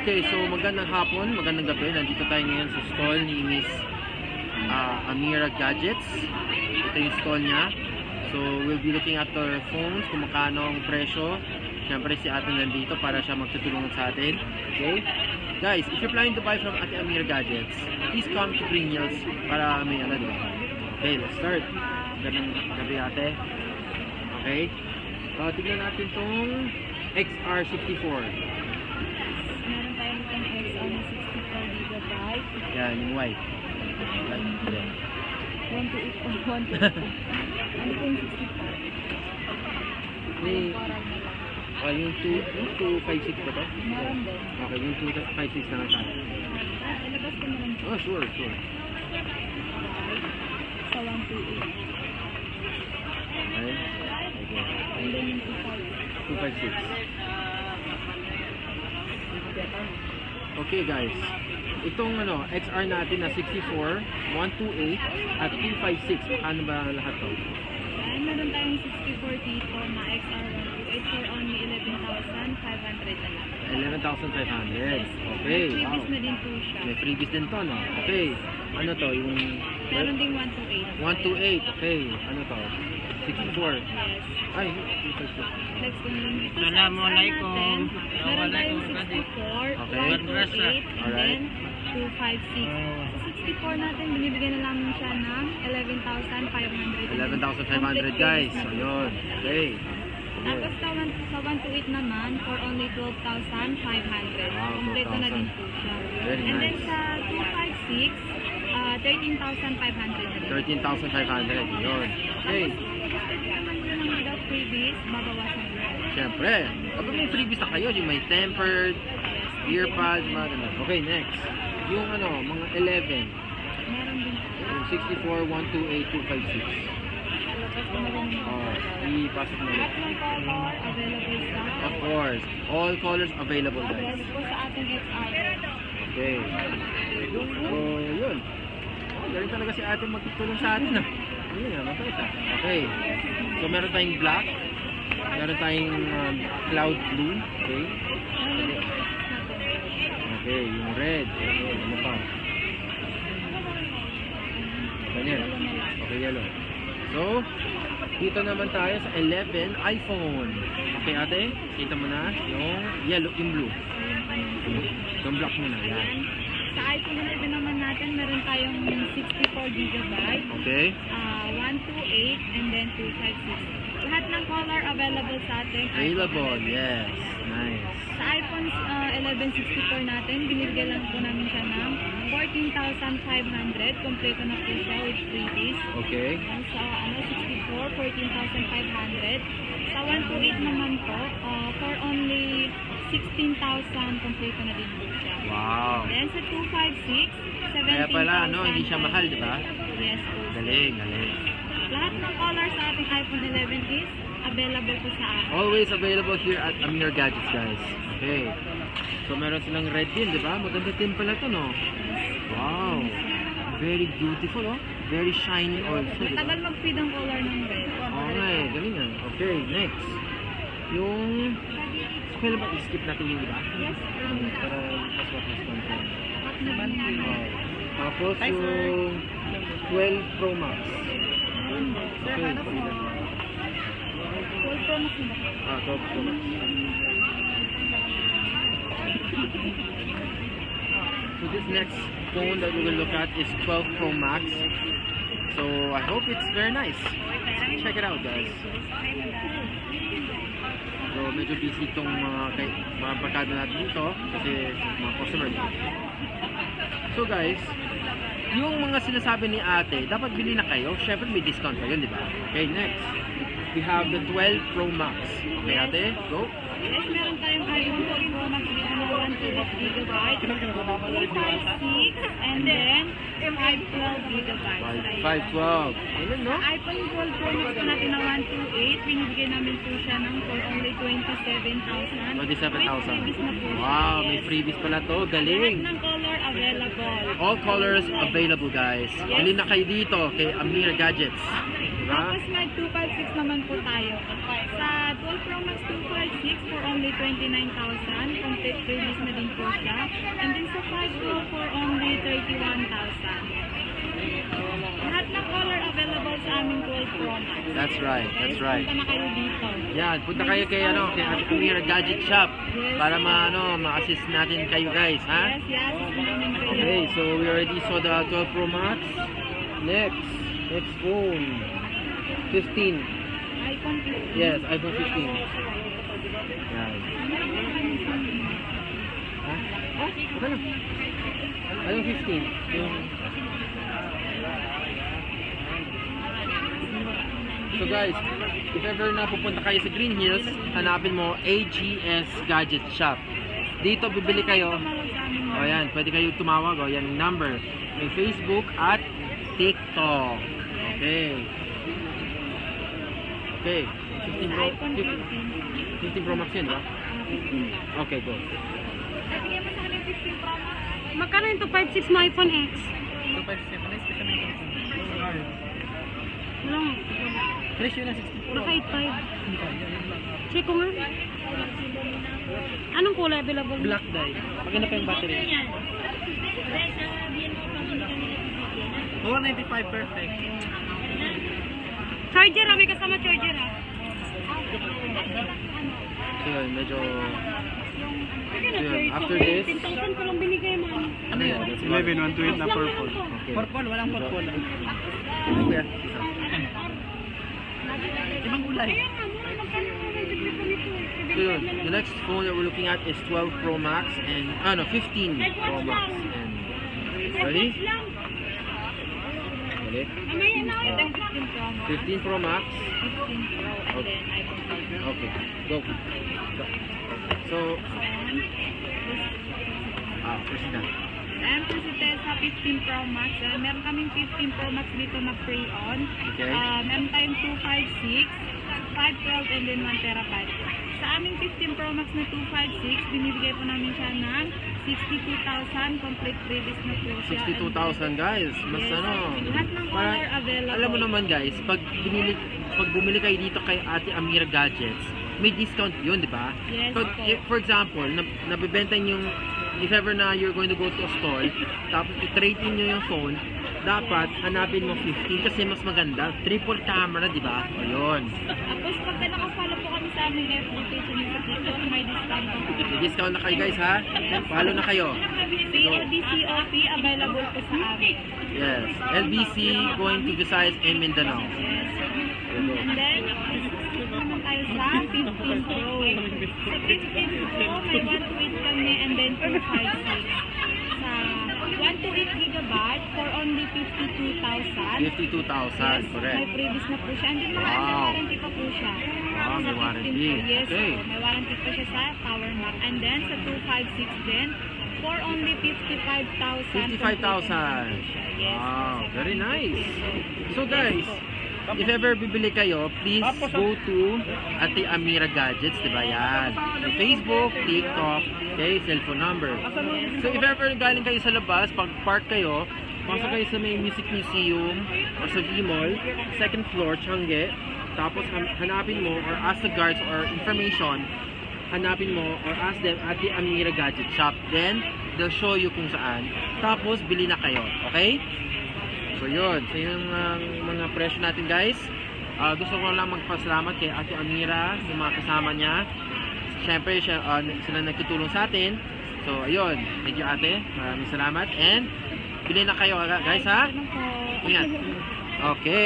Okay, so magandang hapon, magandang gabi. Nandito tayo ngayon sa stall ni Miss Amira Gadgets. Ito yung stall niya. So, we'll be looking at her phones, kung magkano ang presyo. Siyempre si ate nandito para siya magtutulungan sa atin. Okay? Guys, if you're planning to buy from Ate Amira Gadgets, please come to Green Hills para may ano, diba? Okay, let's start. Magandang gabi ate. Okay? Tignan natin tong XR64. Meron tayong itong XR na 64GB. Yan, yung white. 128 o 128. Ano po yung 64? May, Coral na lang. yung 256 ba to? Meron din. Okay, yung 256 na lang sa akin. Ilabas ko na lang Oh, sure, sure. sa 128. Okay. And then yung 256. 256. Okay guys, itong XR natin na 64, 128 at 256. Ano ba lahat to? Yan, meron tayong 64 dito na XR 128 for only 11,500 na lang. 11,500. Okay, May wow. freebies na din po siya. May freebies din to, no? Okay. Ano to? Yung Meron ding 128. 128. Okay. Ano to? 64. Yes. Ay, 256. Next one yung ito. Assalamualaikum. Meron tayong 64, Okay. 128, and Alright. then 256. Sa 64 natin, binibigyan na lang siya ng 11,500. 11,500 guys. So, yun. Okay. Tapos sa 128 naman, for only 12,500. Wow, Kompleto na din po siya. Very And then nice. sa 256, 13,500 na din. 13,500. Yun. Okay. Naman yun ang without freebies, babawasan din. Siyempre. Kapag may freebies na kayo, yung may tempered, earpods, mga ganun. Okay, next. Yung mga 11. Meron din tayo. Yung 64, 128, 256. Tapos ko na rin yung Ipasok mo lahat ulit. ng color available sa Of course. All colors available guys. available po sa ating XR. Okay. So, yun. Galing talaga si ate magtutulong sa atin. Yun nga, mabait ah. Okay. So, meron tayong black. Meron tayong cloud blue. Okay. Okay, yung red. Okay, ano pa? Ganyan. Okay, yellow. So, dito naman tayo sa 11 iPhone. Okay, ate? Kita mo na yung yellow, yung blue. Yung black mo na. Yan. Sa iPhone 11 naman natin, meron tayong 64GB, Okay. 128, and then 256. Lahat ng color available sa ating Available. Yes. Nice. Sa iPhone 11 64 natin, binibigyan lang po namin siya ng 14,500. Kompleto na po siya with freebies. Okay. Yan sa 64, 14,500. Sa 128 naman po, for only 16,000, kompleto na din po siya. Wow. Then sa 256, 17,000. Kaya pala, hindi siya mahal, di ba? Yes po. Galing, galing. Lahat ng colors sa ating iPhone 11 is available po sa akin. Always available here at Amira Gadgets, guys. Okay. So, meron silang red din, di ba? Maganda din pala to, no? Wow. Very beautiful, oh. Very shiny also, di ba? Matagal mag-feed ang color ng red. Okay, galing yan. Okay, next. Yung... Okay lang ba i-skip natin yung iba? Yes. Para mas content. Hot na ba naman? Tapos yung 12 Pro Max. Okay. Full Pro Max na ba? 12 Pro Max. So this next phone that we will look at is 12 Pro Max. So I hope it's very nice. Check it out, guys. So medyo busy itong mga barkada natin dito kasi mga customer dito. So guys, yung mga sinasabi ni ate, dapat bili na kayo. Syempre may discount pa yun, di ba? Okay, next. We have the 12 Pro Max. Okay, ate, go. Yes, meron tayong iPhone 12 Pro Max dito na 128GB, 256, and then 512GB. 512. Ayun, no? iPhone 12 Pro Max po natin na 128, binibigyan namin po siya ng for only 27,000. 27,000. May freebies na po siya. Wow, Yes. may freebies pala to. Lahat Galing. ng color available. All colors available, guys. Bili na kayo dito kay Amira Gadgets. Diba? Tapos may 256 naman po tayo. Sa 12 Pro Max 256 for only 29,000. Complete release na din po siya. 31,000. Lahat ng color available sa aming 12 Pro Max. That's right, that's right. Punta na kayo dito. Yan, punta kayo kay kay Ate Amira Gadget Shop para ma-assist natin kayo guys, ha? Yes, namin kayo. Okay, so we already saw the 12 Pro Max. Next phone. 15. iPhone 15. Yes, iPhone 15. Yan. Ha? Oh, okay na. iPhone 15. So guys, if ever na pupunta kayo sa Green Hills, hanapin mo AGS Gadget Shop. Dito bibili kayo. O yan, pwede kayo tumawag. O yan yung number. May Facebook at TikTok. Okay. Okay. 15 Pro, iPhone 15. 15 Pro Max yun, ba? 15 lang. Okay, go. Bigyan mo sa akin yung 15 Pro Max. Magkano yung 256 mo iPhone X? 256. Wala nga. Presyo na 64. Baka 85. Check ko nga. Anong kulay available? Black dye. Maganda pa yung battery. 495 perfect. Charger ah. May kasama charger ah. So yun, medyo... Magkano Yun, charger? after this- 10,000 ko lang binigay mo. Ano yan? 11, 128 na purple. Okay. Purple, walang purple. Ano kuya? Ibang kulay. Kaya nga mo. Magkano mo lang bigay ko nito eh. So yun, the next phone that we're looking at is 12 Pro Max and, 15 Pro Max. And, ready? Ready? Mamaya na Ito ulit. yung 15 Pro Max. 15 Pro Max. 15 Pro and then iPhone 15. Okay, go. So, proceed na. Ayan po si Tessa 15 Pro Max. Meron kaming 15 Pro Max dito na pre-on. Okay. Meron tayong 256, 512 and then 1 terabyte. Sa aming 15 Pro Max na 256, binibigay po namin siya ng 62,000. Complete previous na po siya. 62,000 guys. Mas Yes. ano. Lahat ng color available. Alam mo naman guys, pag bumili kayo dito kay Ate Amira Gadgets, may discount yun, di ba? Yes Pag, po. for example, nabibenta yung, if ever na you're going to go to a stall, tapos i-trade in nyo yung phone, dapat hanapin mo 15 kasi mas maganda. Triple camera, di ba? Ayun. Tapos pagka nakafollow po kami sa aming FB page niyo sa TikTok, may discount po. May discount na kayo guys ha. Follow na kayo. COD COP available po sa amin. Yes. LBC going to Visayas and Mindanao. Yes. There you go. And then, naman tayo sa 15 Pro. Sa 15 Pro, may 128 kami and then 256. Sa 128 gigabyte for only 52,000. 52,000, correct. May previous na po siya. And then may Wow. warranty pa po siya. Wow, may Sa 15 warranty. Pro, yes, Okay. po. May warranty pa siya sa Power Mac. And then sa 256 din, for only 55,000. 55,000. Yes. Wow, very nice. So guys, if ever bibili kayo, please go to Ate Amira Gadgets, di ba yan? May Facebook, TikTok, okay, cellphone number. So if ever galing kayo sa labas, pag park kayo, pasok kayo sa may Music Museum or sa V-Mall, second floor, Tiangge, tapos hanapin mo or ask the guards or information, hanapin mo or ask them at the Amira Gadget Shop. Then, they'll show you kung saan. Tapos, bili na kayo. Okay? So, yun. So, yung mga presyo natin, guys. Gusto ko lang magpasalamat kay Ate Amira sa mga kasama niya. Siyempre, sila nagtutulong sa atin. So, ayun. Thank you, Ate. Maraming salamat. And, bili na kayo, guys, ha? Ano po? Ingat. Okay.